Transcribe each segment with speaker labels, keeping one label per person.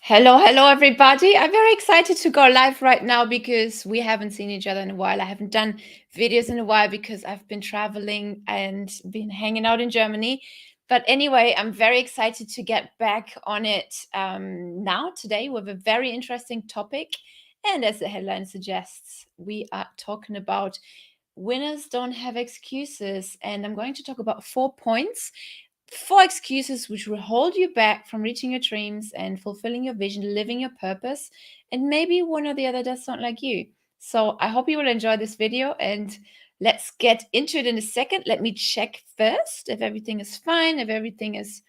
Speaker 1: Hello, everybody. I'm very excited to go live right now because we haven't seen each other in a while. I haven't done videos in a while because I've been traveling and been hanging out in Germany. But anyway, I'm very excited to get back on it now, today, with a very interesting topic. And as the headline suggests, we are talking about winners don't have excuses. And I'm going to talk about 4 points, four excuses which will hold you back from reaching your dreams and fulfilling your vision, living your purpose, and maybe one or the other does not like you. So I hope you will enjoy this video, and let's get into it in a second. Let me check first if everything is fine, if everything is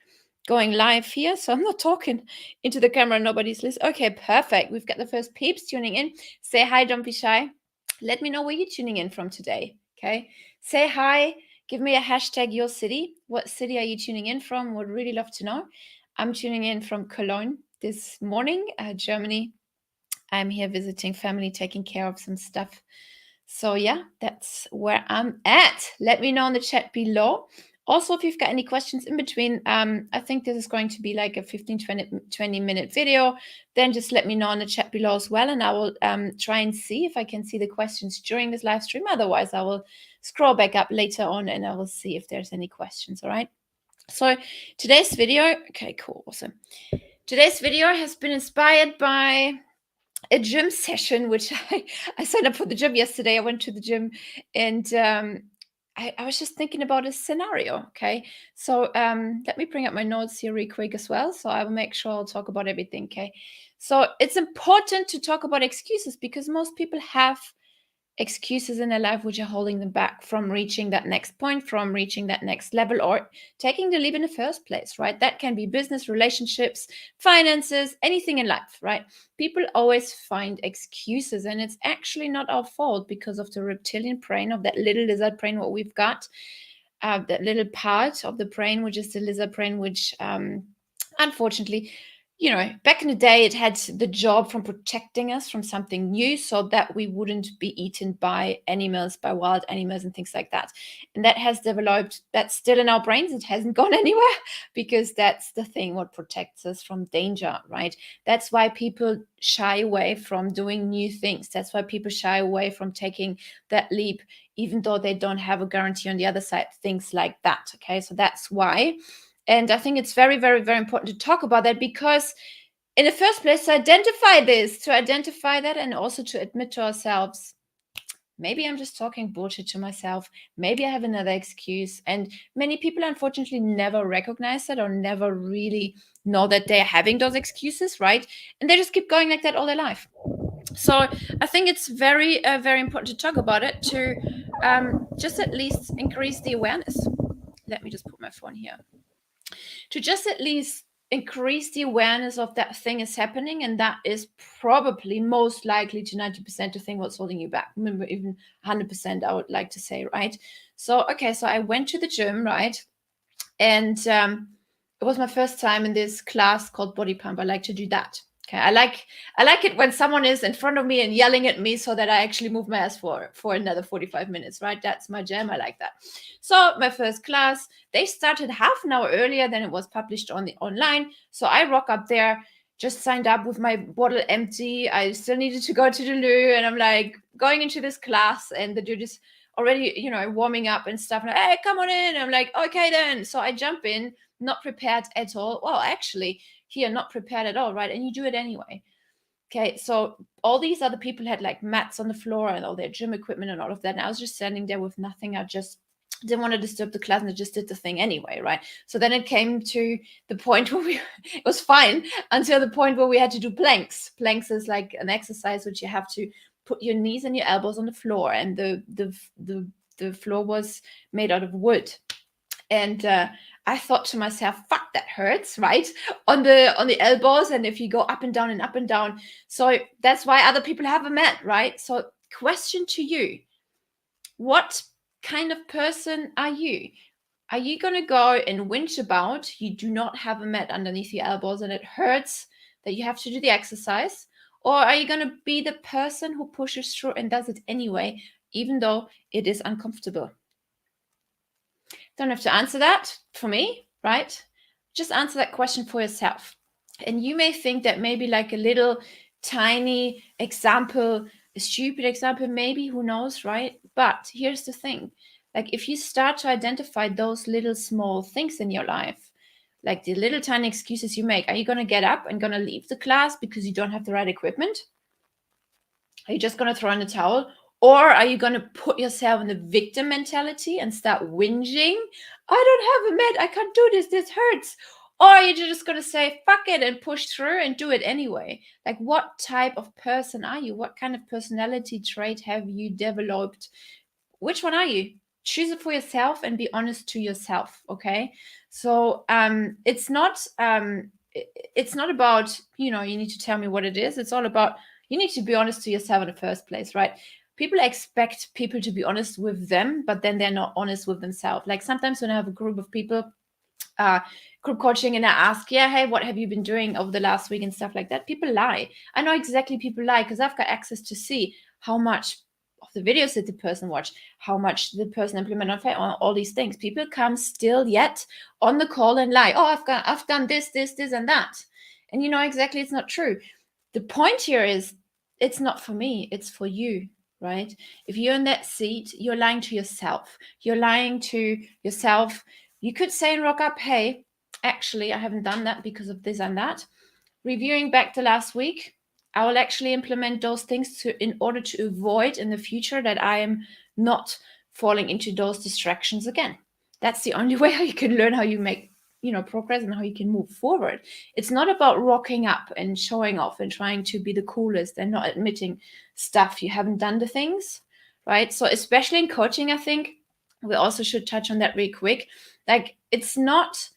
Speaker 1: going live here. So I'm not talking into the camera, nobody's listening. Okay, perfect. We've got the first peeps tuning in. Say hi, don't be shy. Let me know where you're tuning in from today. Okay, say hi. Give me a hashtag your city. What city are you tuning in from? Would really love to know. I'm tuning in from Cologne this morning, Germany. I'm here visiting family, taking care of some stuff. So yeah, that's where I'm at. Let me know in the chat below. Also, if you've got any questions in between, I think this is going to be like a 15, 20 minute video. Then just let me know in the chat below as well. And I will try and see if I can see the questions during this live stream. Otherwise, I will scroll back up later on and I will see if there's any questions. All right. So today's video, okay, cool, awesome. Today's video has been inspired by a gym session, which I signed up for the gym yesterday. I went to the gym and I was just thinking about a scenario. Okay. So let me bring up my notes here real quick as well. So I will make sure I'll talk about everything. Okay. So it's important to talk about excuses because most people have excuses in their life which are holding them back from reaching that next point, from reaching that next level, or taking the leap in the first place, right? That can be business, relationships, finances, anything in life, right? People always find excuses, and it's actually not our fault because of the reptilian brain, of that little lizard brain, what we've got, that little part of the brain, which is the lizard brain, which unfortunately, back in the day, it had the job from protecting us from something new so that we wouldn't be eaten by animals, by wild animals and things like that. And that has developed, that's still in our brains. It hasn't gone anywhere because that's the thing what protects us from danger, right? That's why people shy away from doing new things. That's why people shy away from taking that leap, even though they don't have a guarantee on the other side, things like that. Okay, so that's why. And I think it's very, very, very important to talk about that because, in the first place, to identify that, and also to admit to ourselves, maybe I'm just talking bullshit to myself. Maybe I have another excuse. And many people, unfortunately, never recognize that or never really know that they're having those excuses, right? And they just keep going like that all their life. So I think it's very, very important to talk about it, to just at least increase the awareness. Let me just put my phone here. To just at least increase the awareness of that thing is happening, and that is probably most likely to 90% the thing what's holding you back, maybe even 100%, I would like to say, right? So I went to the gym, right? And it was my first time in this class called body pump. I like to do that. Okay, I like it when someone is in front of me and yelling at me so that I actually move my ass for another 45 minutes, right? That's my jam. I like that. So my first class, they started half an hour earlier than it was published on the online. So I rock up there, just signed up with my bottle empty. I still needed to go to the loo, and I'm like going into this class, and the dude is already, warming up and stuff. And hey, come on in. I'm like, okay then. So I jump in, not prepared at all. Well, actually, here, not prepared at all, right? And you do it anyway. Okay, so all these other people had like mats on the floor and all their gym equipment and all of that. And I was just standing there with nothing. I just didn't want to disturb the class, and I just did the thing anyway, right? So then it came to the point where it was fine until the point where we had to do planks. Planks is like an exercise which you have to put your knees and your elbows on the floor, and the floor was made out of wood. And I thought to myself, fuck, that hurts, right? On the elbows, and if you go up and down and up and down. So that's why other people have a mat, right? So question to you, what kind of person are you? Are you going to go and whinge about you do not have a mat underneath your elbows and it hurts that you have to do the exercise? Or are you going to be the person who pushes through and does it anyway, even though it is uncomfortable? Don't have to answer that for me, right? Just answer that question for yourself. And you may think that maybe like a little tiny example, a stupid example, maybe, who knows, right? But here's the thing. Like, if you start to identify those little small things in your life, like the little tiny excuses you make, are you going to get up and going to leave the class because you don't have the right equipment? Are you just going to throw in the towel? Or are you going to put yourself in the victim mentality and start whinging? I don't have a mat. I can't do this. This hurts. Or are you just going to say, fuck it, and push through and do it anyway? Like, what type of person are you? What kind of personality trait have you developed? Which one are you? Choose it for yourself and be honest to yourself. Okay. So it's not about, you need to tell me what it is. It's all about, you need to be honest to yourself in the first place, right? People expect people to be honest with them, but then they're not honest with themselves. Like, sometimes when I have a group of people, group coaching, and I ask, yeah, hey, what have you been doing over the last week and stuff like that, people lie. I know exactly people lie because I've got access to see how much of the videos that the person watched, how much the person implemented on all these things. People come still yet on the call and lie. Oh, I've done this, and that. And you know exactly it's not true. The point here is, it's not for me, it's for you, right? If you're in that seat, you're lying to yourself. You're lying to yourself. You could say and rock up, hey, actually, I haven't done that because of this and that. Reviewing back to last week, I will actually implement those things in order to avoid in the future that I am not falling into those distractions again. That's the only way how you can learn how you make progress and how you can move forward. It's not about rocking up and showing off and trying to be the coolest and not admitting stuff you haven't done, the things, right? So especially in coaching, I think we also should touch on that really quick. Like, it's not,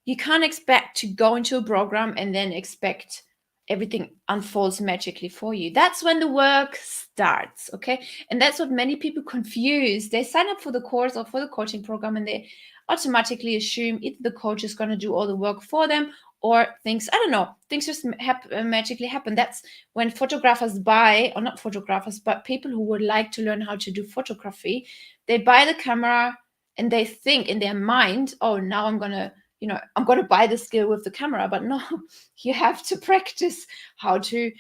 Speaker 1: you can't expect to go into a program and then expect everything unfolds magically for you. That's when the work starts, okay? And that's what many people confuse. They sign up for the course or for the coaching program and they automatically assume either the coach is going to do all the work for them, or things, I don't know, things just magically happen. That's when photographers buy, or not photographers, but people who would like to learn how to do photography, they buy the camera and they think in their mind, oh, now I'm going to buy the skill with the camera. But no, you have to practice how to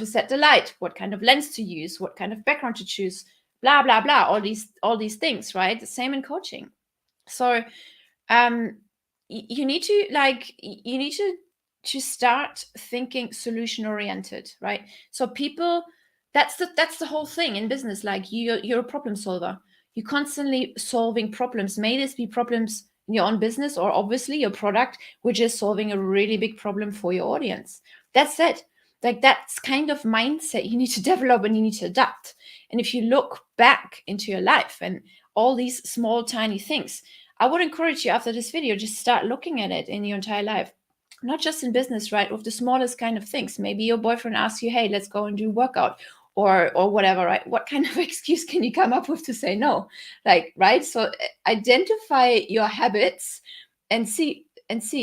Speaker 1: set the light, what kind of lens to use, what kind of background to choose, blah blah blah, all these things, right? The same in coaching. So you need to start thinking solution oriented, right? So people, that's the whole thing in business. Like, you're a problem solver. You're constantly solving problems. May this be problems in your own business, or obviously your product, which is solving a really big problem for your audience. That's it. Like, that's kind of mindset you need to develop and you need to adapt. And if you look back into your life and all these small tiny things, I would encourage you, after this video, just start looking at it in your entire life. Not just in business, right? With the smallest kind of things. Maybe your boyfriend asks you, hey, let's go and do a workout, or whatever, right? What kind of excuse can you come up with to say no? Like, right? So identify your habits and see,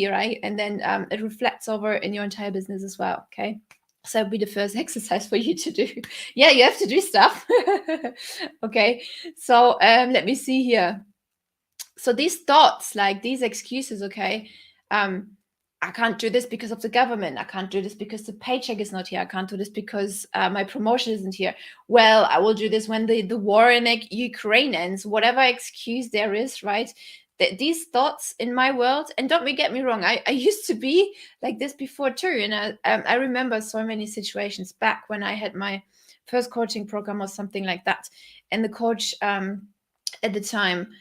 Speaker 1: right? And then it reflects over in your entire business as well, okay? So that'll be the first exercise for you to do. Yeah, you have to do stuff. Okay, so let me see here. So these thoughts, like these excuses, okay, I can't do this because of the government. I can't do this because the paycheck is not here. I can't do this because my promotion isn't here. Well, I will do this when the war in Ukraine ends. Whatever excuse there is, right? These thoughts in my world, and don't get me wrong, I used to be like this before too. And I remember so many situations back when I had my first coaching program or something like that. And the coach at the time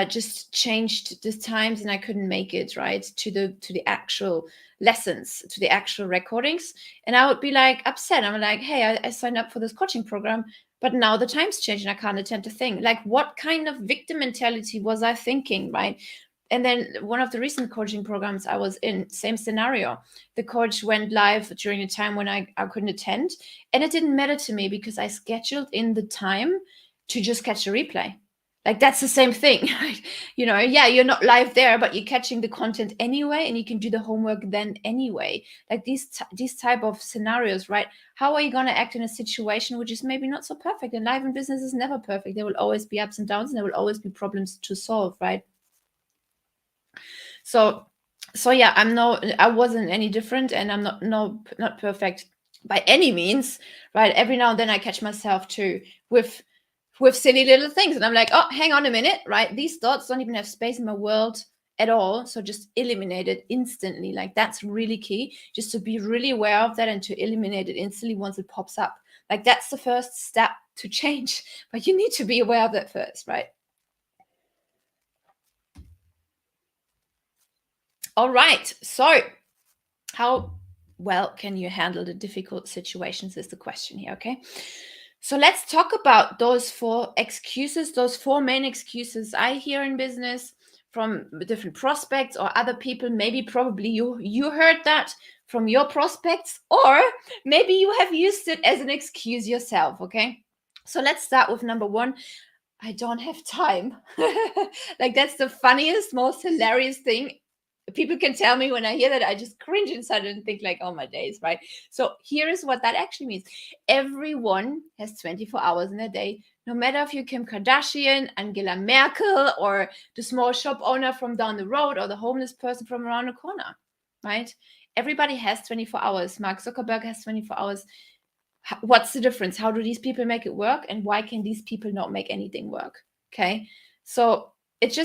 Speaker 1: just changed the times and I couldn't make it, right, to the actual lessons, to the actual recordings. And I would be like upset. I'm like, hey, I signed up for this coaching program, but now the time's changed and I can't attend the thing. Like, what kind of victim mentality was I thinking, right? And then one of the recent coaching programs I was in, same scenario. The coach went live during a time when I couldn't attend. And it didn't matter to me because I scheduled in the time to just catch a replay. Like, that's the same thing. Yeah, you're not live there, but you're catching the content anyway, and you can do the homework then anyway. Like, these type of scenarios, right? How are you going to act in a situation which is maybe not so perfect? And life and business is never perfect. There will always be ups and downs, and there will always be problems to solve, right? So So yeah, I wasn't any different, and I'm not perfect by any means, right? Every now and then I catch myself too with silly little things, and I'm like, oh, hang on a minute, right? These thoughts don't even have space in my world at all, so just eliminate it instantly. Like, that's really key, just to be really aware of that and to eliminate it instantly once it pops up. Like, that's the first step to change, but you need to be aware of that first, right? All right, so how well can you handle the difficult situations is the question here, okay? So let's talk about those four excuses, those four main excuses I hear in business from different prospects or other people. Maybe probably you heard that from your prospects, or maybe you have used it as an excuse yourself, okay? So let's start with number one. I don't have time. Like, that's the funniest, most hilarious thing. People can tell me when I hear that, I just cringe inside and think like, oh my days, right? So here is what that actually means. Everyone has 24 hours in a day, no matter if you're Kim Kardashian, Angela Merkel, or the small shop owner from down the road, or the homeless person from around the corner, right? Everybody has 24 hours. Mark Zuckerberg has 24 hours. What's the difference? How do these people make it work, and why can these people not make anything work? Okay, so it's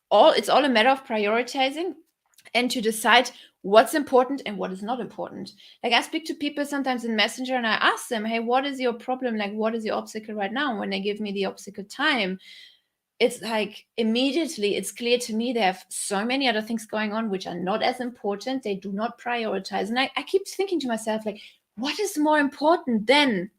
Speaker 1: all a matter of prioritizing and to decide what's important and what is not important. Like, I speak to people sometimes in Messenger and I ask them, hey, what is your problem? Like, what is your obstacle right now? And when they give me the obstacle time, it's like immediately it's clear to me they have so many other things going on which are not as important. They do not prioritize. And I keep thinking to myself, like, what is more important than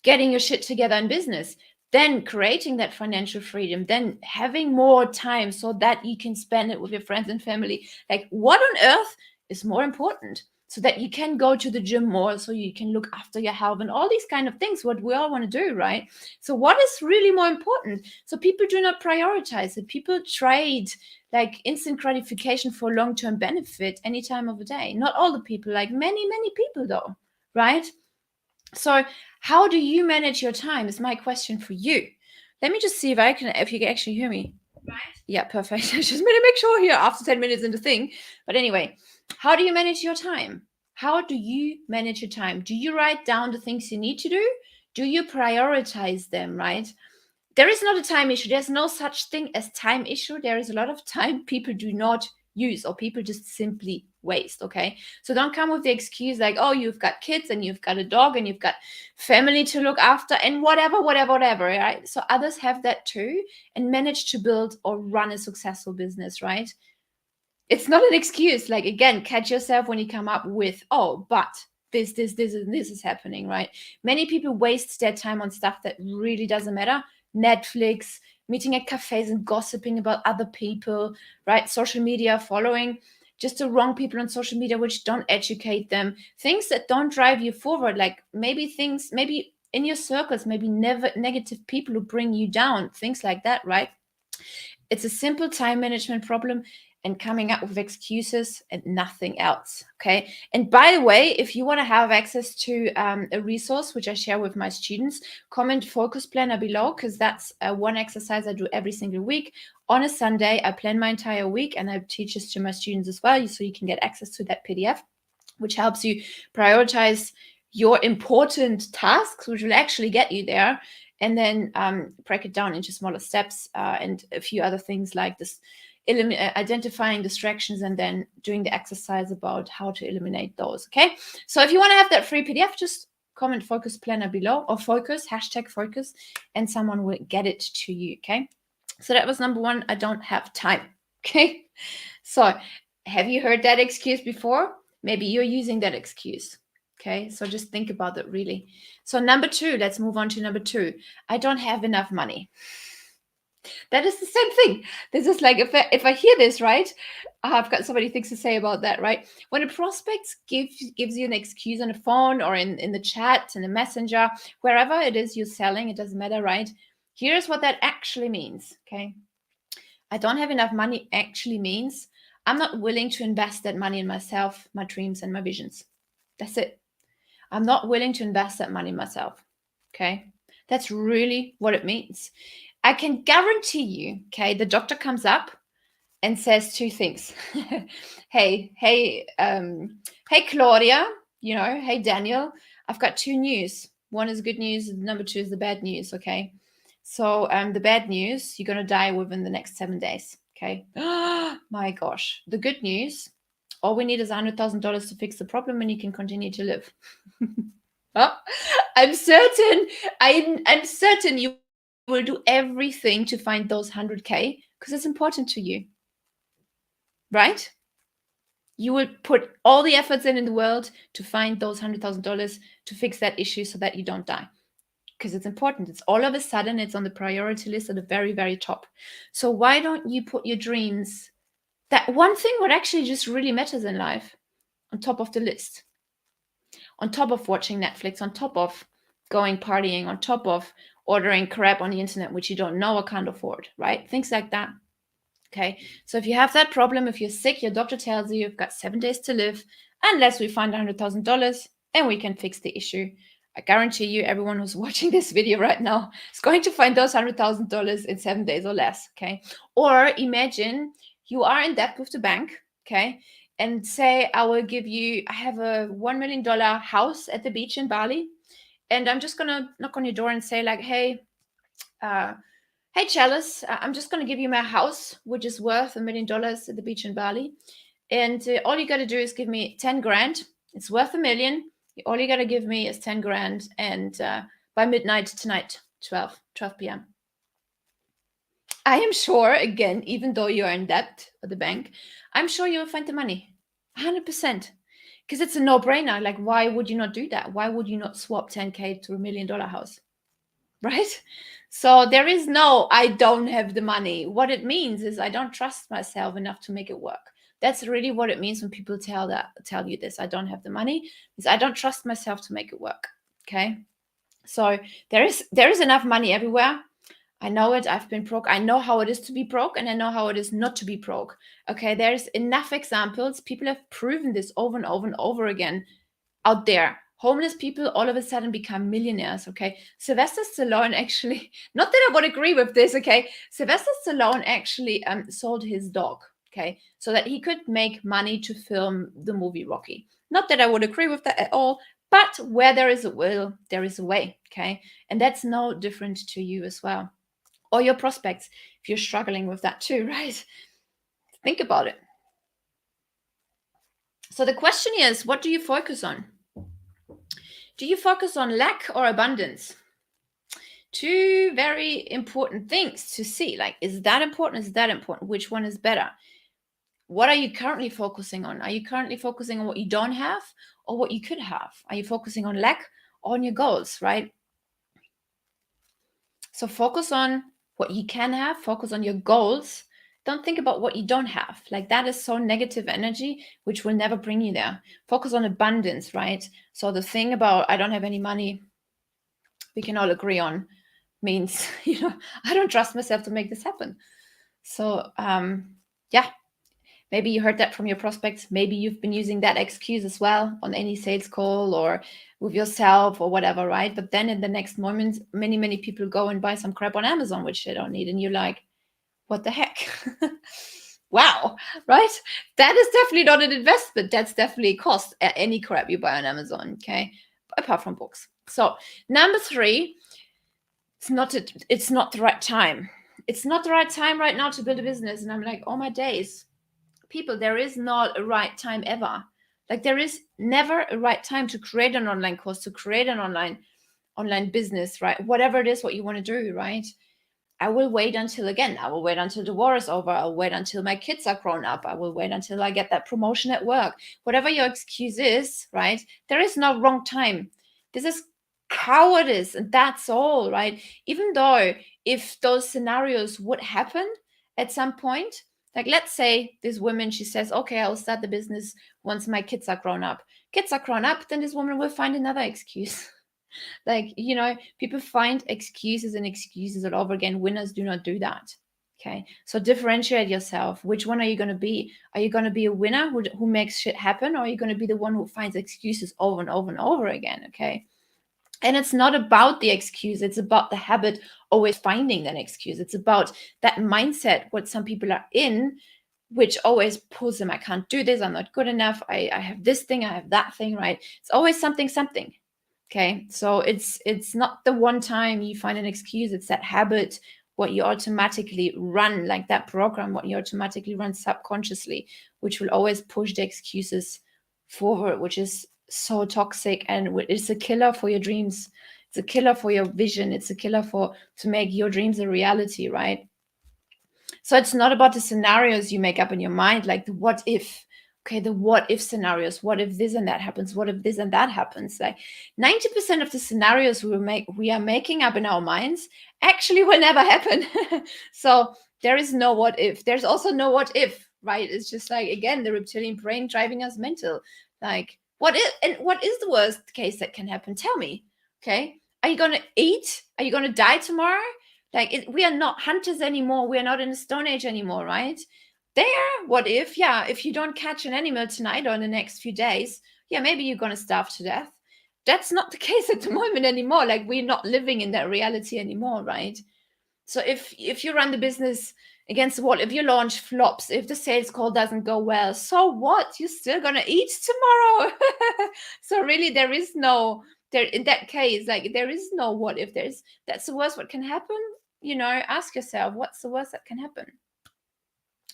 Speaker 1: getting your shit together in business, then creating that financial freedom, then having more time so that you can spend it with your friends and family? Like, what on earth is more important? So that you can go to the gym more, so you can look after your health and all these kind of things, what we all want to do, right? So what is really more important? So people do not prioritize it. People trade like instant gratification for long-term benefit any time of the day. Not all the people, like many people though, right? So, how do you manage your time is my question for you. Let me just see if you can actually hear me. Right? Yeah, perfect. I just want to make sure here after 10 minutes in the thing. But anyway, how do you manage your time? How do you manage your time? Do you write down the things you need to do? Do you prioritize them, right? There is not a time issue. There's no such thing as time issue. There is a lot of time people do not use, or people just simply waste. Okay, so don't come with the excuse like, oh, you've got kids and you've got a dog and you've got family to look after and whatever, right? So others have that too and manage to build or run a successful business, right? It's not an excuse. Like, again, catch yourself when you come up with, oh, but this is happening, right? Many people waste their time on stuff that really doesn't matter. Netflix, meeting at cafes and gossiping about other people, right? Social media, following just the wrong people on social media which don't educate them, things that don't drive you forward. Like, maybe in your circles, maybe never negative people who bring you down, things like that, right? It's a simple time management problem and coming up with excuses and nothing else. Okay. And by the way, if you want to have access to a resource which I share with my students, comment focus planner below, because that's one exercise I do every single week. On a Sunday, I plan my entire week and I teach this to my students as well, so you can get access to that PDF, which helps you prioritize your important tasks, which will actually get you there, and then break it down into smaller steps and a few other things like this, identifying distractions and then doing the exercise about how to eliminate those. Okay, so if you want to have that free PDF, just comment focus planner below, or focus, hashtag focus, and someone will get it to you. Okay, so that was number one. I don't have time. Okay, so have you heard that excuse before? Maybe you're using that excuse. Okay, so just think about that really. So number two, let's move on to number two. I don't have enough money. That is the same thing. This is like, if I hear this, right? I've got so many things to say about that, right? When a prospect gives you an excuse on the phone or in the chat, in the messenger, wherever it is you're selling, it doesn't matter, right? Here's what that actually means, okay? I don't have enough money actually means I'm not willing to invest that money in myself, my dreams, and my visions. That's it. I'm not willing to invest that money in myself. Okay. That's really what it means. I can guarantee you, okay, the doctor comes up and says two things. Hey, Claudia, hey, Daniel, I've got two news. One is good news, number two is the bad news, okay? So the bad news, you're going to die within the next 7 days, okay? My gosh. The good news, all we need is $100,000 to fix the problem and you can continue to live. Oh, I'm certain you will do everything to find those 100K because it's important to you, right? You will put all the efforts in the world to find those $100,000 to fix that issue so that you don't die, because it's important. It's all of a sudden, it's on the priority list at the very, very top. So why don't you put your dreams, that one thing what actually just really matters in life, on top of the list, on top of watching Netflix, on top of going partying, on top of ordering crap on the internet which you don't know or can't afford, right? Things like that. Okay, so if you have that problem, if you're sick, your doctor tells you you've got 7 days to live, unless we find $100,000, then we can fix the issue. I guarantee you, everyone who's watching this video right now is going to find those $100,000 in 7 days or less. Okay, or imagine you are in debt with the bank. Okay, and say I have a $1 million house at the beach in Bali, and I'm just gonna knock on your door and say like, hey, Chalice, I'm just going to give you my house, which is worth $1 million at the beach in Bali. And all you got to do is give me 10 grand. It's worth $1 million. All you got to give me is 10 grand. And by midnight tonight, 12 p.m. I am sure, again, even though you are in debt at the bank, I'm sure you will find the money. 100%. Because it's a no-brainer. Like, why would you not do that? Why would you not swap 10K to $1 million house? Right? So there is no, I don't have the money. What it means is I don't trust myself enough to make it work. That's really what it means when people tell you this. I don't have the money, is I don't trust myself to make it work. Okay. So there is enough money everywhere. I know it. I've been broke. I know how it is to be broke, and I know how it is not to be broke. Okay. There's enough examples. People have proven this over and over and over again out there. Homeless people all of a sudden become millionaires, okay? Sylvester Stallone actually, not that I would agree with this, okay? Sylvester Stallone actually sold his dog, okay? So that he could make money to film the movie Rocky. Not that I would agree with that at all, but where there is a will, there is a way, okay? And that's no different to you as well. Or your prospects, if you're struggling with that too, right? Think about it. So the question is, what do you focus on? Do you focus on lack or abundance? Two very important things to see. Like, is that important? Is that important? Which one is better? What are you currently focusing on? Are you currently focusing on what you don't have or what you could have? Are you focusing on lack or on your goals, right? So focus on what you can have, focus on your goals. Don't think about what you don't have. Like, that is so negative energy, which will never bring you there. Focus on abundance, right? So the thing about I don't have any money, we can all agree on, means, I don't trust myself to make this happen. So yeah, maybe you heard that from your prospects. Maybe you've been using that excuse as well on any sales call or with yourself or whatever, right? But then in the next moment, many people go and buy some crap on Amazon, which they don't need. And you're like, what the heck? Wow, right? That is definitely not an investment. That's definitely a cost at any crap you buy on Amazon, okay? Apart from books. So number 3, it's not the right time. It's not the right time right now to build a business. And I'm like, oh my days. People, there is not a right time ever. Like, there is never a right time to create an online course, to create an online business, right? Whatever it is, what you want to do, right? I will wait until the war is over. I'll wait until my kids are grown up. I will wait until I get that promotion at work. Whatever your excuse is, right? There is no wrong time. This is cowardice, and that's all, right? Even though if those scenarios would happen at some point, like, let's say this woman, she says, okay, I'll start the business once my kids are grown up. Kids are grown up, then this woman will find another excuse. Like, people find excuses and excuses all over again. Winners do not do that. Okay. So differentiate yourself. Which one are you going to be? Are you going to be a winner who makes shit happen? Or are you going to be the one who finds excuses over and over and over again? Okay. And it's not about the excuse. It's about the habit always finding that excuse. It's about that mindset, what some people are in, which always pulls them. I can't do this. I'm not good enough. I have this thing. I have that thing, right? It's always something. Okay. So it's not the one time you find an excuse. It's that habit, what you automatically run, like that program, what you automatically run subconsciously, which will always push the excuses forward, which is so toxic, and it's a killer for your dreams. It's a killer for your vision. It's a killer to make your dreams a reality, right? So it's not about the scenarios you make up in your mind, like the what if. Okay, the what if scenarios. What if this and that happens? What if this and that happens? Like 90% of the scenarios we are making up in our minds actually will never happen. So there is no what if. There's also no what if, right? It's just like, again, the reptilian brain driving us mental. Like, what if, and what is the worst case that can happen? Tell me. Okay. Are you gonna eat? Are you gonna die tomorrow? Like, we are not hunters anymore. We are not in the Stone Age anymore, right? There, what if, yeah, if you don't catch an animal tonight or in the next few days, yeah, maybe you're going to starve to death. That's not the case at the moment anymore. Like, we're not living in that reality anymore, right? So if you run the business against the wall, if your launch flops, if the sales call doesn't go well, so what? You're still gonna eat tomorrow. So really, there is no there in that case, like, there is no what if. That's the worst what can happen. Ask yourself, what's the worst that can happen?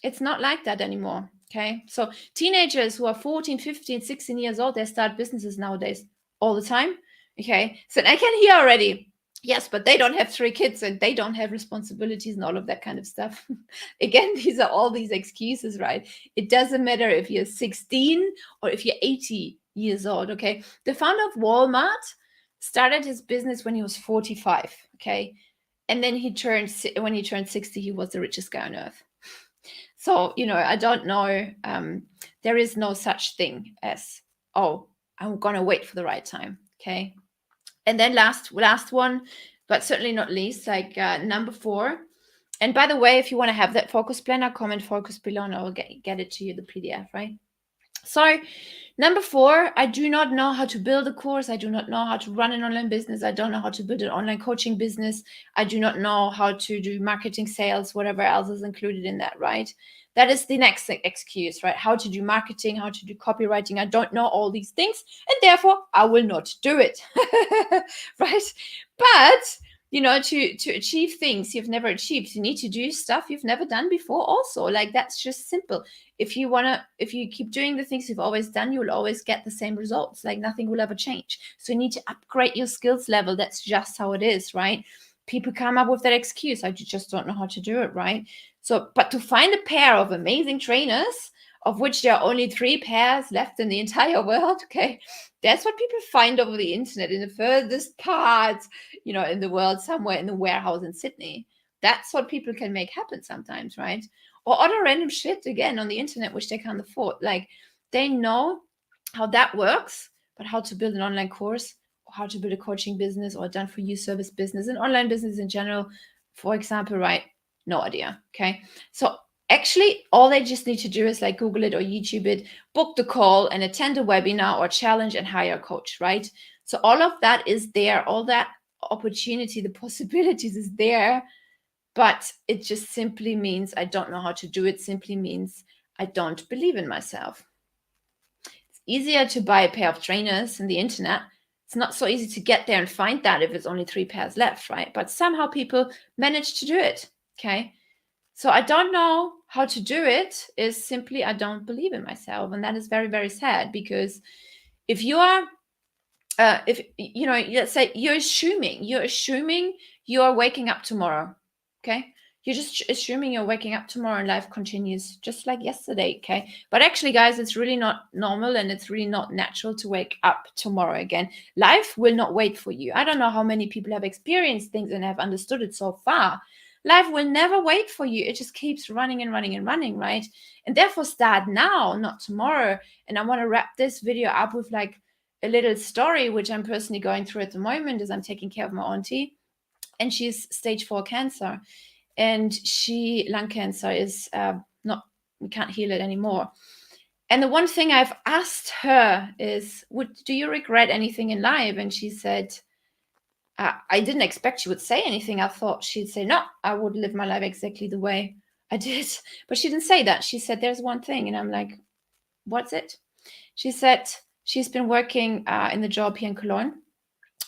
Speaker 1: It's not like that anymore. Okay. So teenagers who are 14, 15, 16 years old, they start businesses nowadays all the time. Okay. So I can hear already, yes, but they don't have 3 kids and they don't have responsibilities and all of that kind of stuff. Again, these are all these excuses, right? It doesn't matter if you're 16 or if you're 80 years old. Okay. The founder of Walmart started his business when he was 45. Okay. And then when he turned 60, he was the richest guy on earth. So, I don't know. There is no such thing as, oh, I'm going to wait for the right time. Okay. And then last one, but certainly not least, like number 4. And by the way, if you want to have that focus planner, comment focus below and I will get it to you, the PDF, right? So number 4, I do not know how to build a course. I do not know how to run an online business. I don't know how to build an online coaching business. I do not know how to do marketing, sales, whatever else is included in that, right? That is the next excuse, right? How to do marketing, how to do copywriting. I don't know all these things, and therefore I will not do it, right? But to achieve things you've never achieved, you need to do stuff you've never done before also. Like, that's just simple. If you keep doing the things you've always done, you'll always get the same results. Like, nothing will ever change. So you need to upgrade your skills level. That's just how it is, right? People come up with that excuse, I just don't know how to do it, right? So, but to find a pair of amazing trainers, of which there are only 3 pairs left in the entire world, okay, that's what people find over the internet in the furthest part, in the world, somewhere in the warehouse in Sydney. That's what people can make happen sometimes, right? Or other random shit, again, on the internet, which they can't afford. Like, they know how that works, but how to build an online course, or how to build a coaching business, or a done-for-you service business, an online business in general, for example, right? No idea, okay? So actually, all they just need to do is like Google it or YouTube it, book the call and attend a webinar or challenge and hire a coach, right? So all of that is there. All that opportunity, the possibilities is there, but it just simply means I don't know how to do it. Simply means I don't believe in myself. It's easier to buy a pair of trainers on the internet. It's not so easy to get there and find that if it's only 3 pairs left, right? But somehow people manage to do it, okay? So I don't know how to do it is simply I don't believe in myself. And that is very, very sad, because if you are, let's say you're assuming you are waking up tomorrow, okay? You're just assuming you're waking up tomorrow and life continues just like yesterday, okay? But actually, guys, it's really not normal and it's really not natural to wake up tomorrow again. Life will not wait for you. I don't know how many people have experienced things and have understood it so far. Life will never wait for you. It just keeps running and running and running, right? And therefore start now, not tomorrow. And I want to wrap this video up with like a little story, which I'm personally going through at the moment as I'm taking care of my auntie. And she's stage 4 cancer. And lung cancer is we can't heal it anymore. And the one thing I've asked her is, do you regret anything in life? And she said, I didn't expect she would say anything. I thought she'd say, no, I would live my life exactly the way I did. But she didn't say that. She said, there's one thing. And I'm like, what's it? She said she's been working in the job here in Cologne.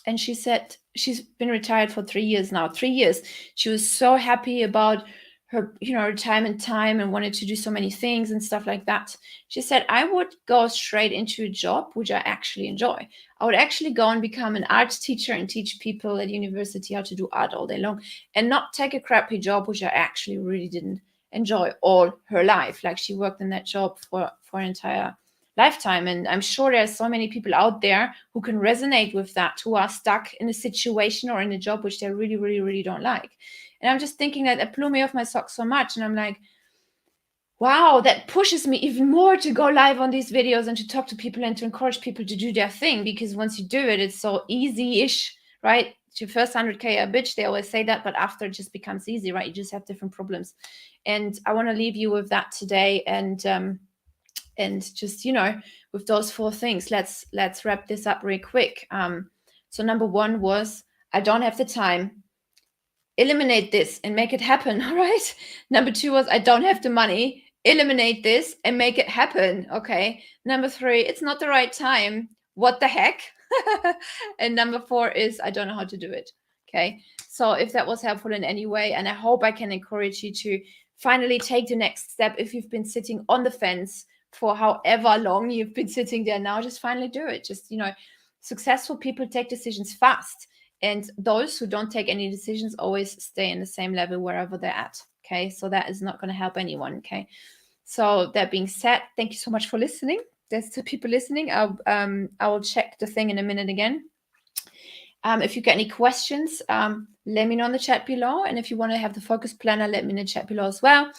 Speaker 1: And she said she's been retired for 3 years now. 3 years. She was so happy about her, retirement time and wanted to do so many things and stuff like that. She said, I would go straight into a job which I actually enjoy. I would actually go and become an art teacher and teach people at university how to do art all day long, and not take a crappy job which I actually really didn't enjoy all her life. Like, she worked in that job for an entire lifetime. And I'm sure there are so many people out there who can resonate with that, who are stuck in a situation or in a job which they really, really, really don't like. And I'm just thinking that it blew me off my socks so much. And I'm like, wow, that pushes me even more to go live on these videos and to talk to people and to encourage people to do their thing. Because once you do it, it's so easy-ish, right? To first 100K a bitch, they always say that, but after it just becomes easy, right? You just have different problems. And I want to leave you with that today. And just, with those 4 things, let's wrap this up real quick. So number 1 was, I don't have the time. Eliminate this and make it happen. All right. Number 2 was, I don't have the money. Eliminate this and make it happen. Okay. Number 3, it's not the right time. What the heck? And number 4 is, I don't know how to do it. Okay. So if that was helpful in any way, and I hope I can encourage you to finally take the next step. If you've been sitting on the fence for however long you've been sitting there now, just finally do it. Just, successful people take decisions fast. And those who don't take any decisions always stay in the same level wherever they're at. Okay. So that is not going to help anyone. Okay. So that being said, thank you so much for listening. There's 2 people listening. I will check the thing in a minute again. If you get any questions, let me know in the chat below. And if you want to have the focus planner, let me know in the chat below as well.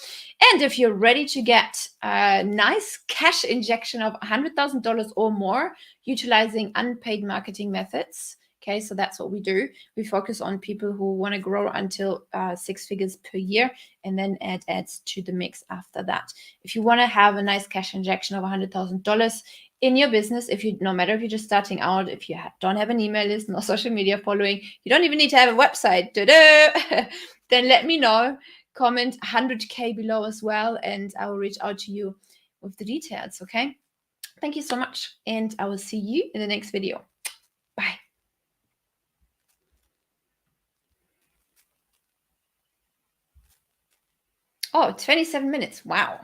Speaker 1: And if you're ready to get a nice cash injection of $100,000 or more, utilizing unpaid marketing methods. Okay, so that's what we do. We focus on people who want to grow until 6 figures per year, and then add ads to the mix after that. If you want to have a nice cash injection of $100,000 in your business, no matter if you're just starting out, if you don't have an email list, no social media following, you don't even need to have a website, then let me know. Comment 100K below as well, and I will reach out to you with the details. Okay, thank you so much, and I will see you in the next video. Bye. Oh, 27 minutes. Wow.